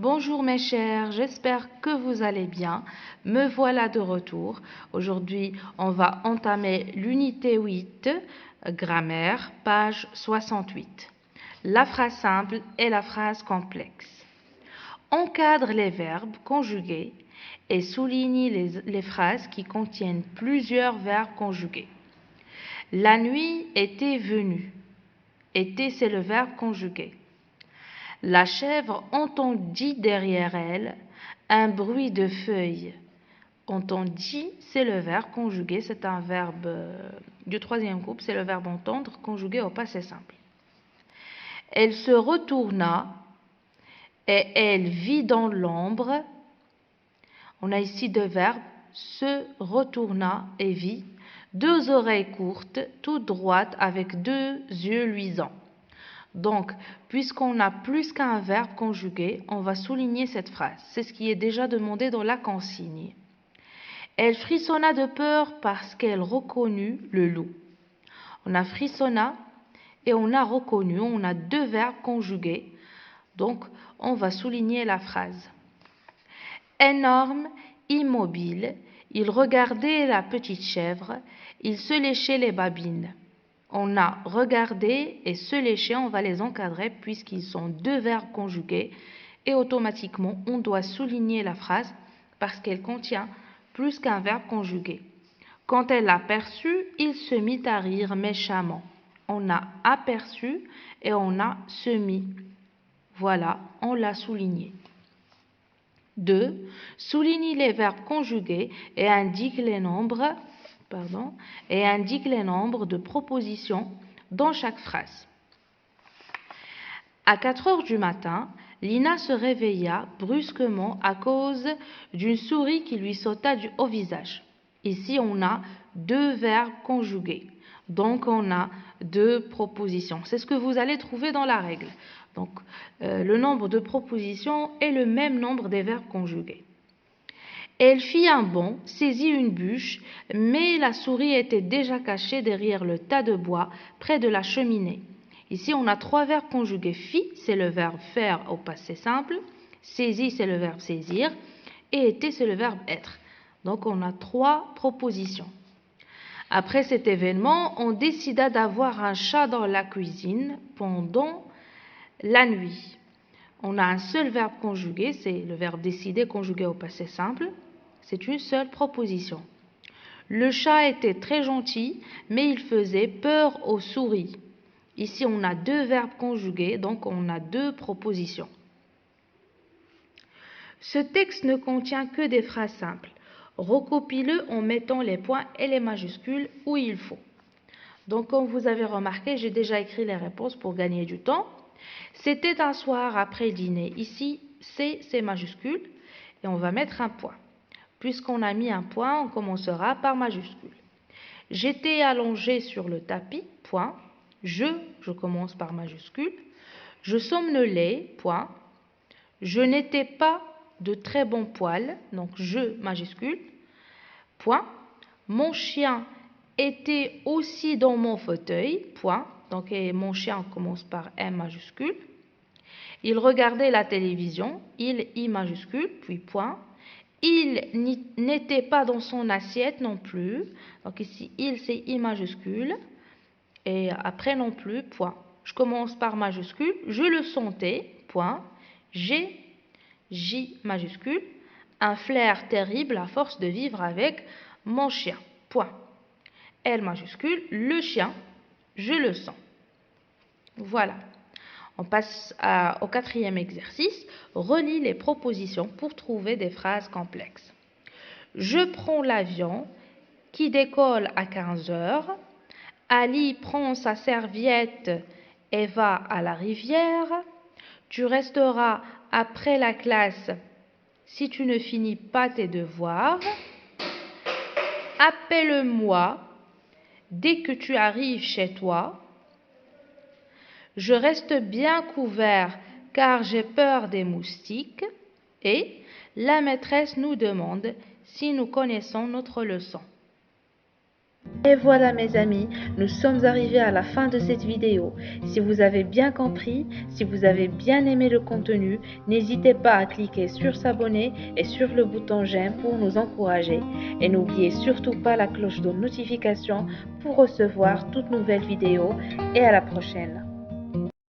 Bonjour mes chers, j'espère que vous allez bien. Me voilà de retour. Aujourd'hui, on va entamer l'unité 8, grammaire, page 68. La phrase simple et la phrase complexe. Encadre les verbes conjugués et souligne les phrases qui contiennent plusieurs verbes conjugués. La nuit était venue. Était, c'est le verbe conjugué. La chèvre entendit derrière elle un bruit de feuilles. Entendit, c'est le verbe conjugué, c'est un verbe du troisième groupe, c'est le verbe entendre conjugué au passé simple. Elle se retourna et elle vit dans l'ombre. On a ici deux verbes, se retourna et vit, deux oreilles courtes, toutes droites avec deux yeux luisants. Donc, puisqu'on a plus qu'un verbe conjugué, on va souligner cette phrase. C'est ce qui est déjà demandé dans la consigne. Elle frissonna de peur parce qu'elle reconnut le loup. On a frissonna et on a reconnu. On a deux verbes conjugués. Donc, on va souligner la phrase. Énorme, immobile, il regardait la petite chèvre. Il se léchait les babines. On a regardé et se lécher, on va les encadrer puisqu'ils sont deux verbes conjugués et automatiquement on doit souligner la phrase parce qu'elle contient plus qu'un verbe conjugué. Quand elle l'aperçut, il se mit à rire méchamment. On a aperçu et on a se mis. Voilà, on l'a souligné. 2. Souligne les verbes conjugués et indique les nombres de propositions dans chaque phrase. À 4 heures du matin, Lina se réveilla brusquement à cause d'une souris qui lui sauta au visage. Ici, on a deux verbes conjugués. Donc, on a deux propositions. C'est ce que vous allez trouver dans la règle. Donc, le nombre de propositions est le même nombre des verbes conjugués. Elle fit un bond, saisit une bûche, mais la souris était déjà cachée derrière le tas de bois près de la cheminée. Ici, on a trois verbes conjugués. Fit, c'est le verbe faire au passé simple. Saisit, c'est le verbe saisir. Et était, c'est le verbe être. Donc, on a trois propositions. Après cet événement, on décida d'avoir un chat dans la cuisine pendant la nuit. On a un seul verbe conjugué, c'est le verbe décider conjugué au passé simple. C'est une seule proposition. Le chat était très gentil, mais il faisait peur aux souris. Ici, on a deux verbes conjugués, donc on a deux propositions. Ce texte ne contient que des phrases simples. Recopie-le en mettant les points et les majuscules où il faut. Donc, comme vous avez remarqué, j'ai déjà écrit les réponses pour gagner du temps. C'était un soir après le dîner. Ici, c'est majuscule et on va mettre un point. Puisqu'on a mis un point, on commencera par majuscule. J'étais allongé sur le tapis, point. Je commence par majuscule. Je somnolais, point. Je n'étais pas de très bon poil, donc je majuscule, point. Mon chien était aussi dans mon fauteuil, point. Donc mon chien commence par M majuscule. Il regardait la télévision, il I majuscule, puis point. Il n'était pas dans son assiette non plus. Donc ici, il, c'est I majuscule. Et après non plus, point. Je commence par majuscule. Je le sentais, point. J'ai, J majuscule. Un flair terrible à force de vivre avec mon chien, point. L majuscule. Le chien, je le sens. Voilà. On passe au quatrième exercice. Relis les propositions pour trouver des phrases complexes. Je prends l'avion qui décolle à 15 heures. Ali prend sa serviette et va à la rivière. Tu resteras après la classe si tu ne finis pas tes devoirs. Appelle-moi dès que tu arrives chez toi. Je reste bien couvert car j'ai peur des moustiques. Et la maîtresse nous demande si nous connaissons notre leçon. Et voilà mes amis, nous sommes arrivés à la fin de cette vidéo. Si vous avez bien compris, si vous avez bien aimé le contenu, n'hésitez pas à cliquer sur s'abonner et sur le bouton j'aime pour nous encourager. Et n'oubliez surtout pas la cloche de notification pour recevoir toutes nouvelles vidéos et à la prochaine.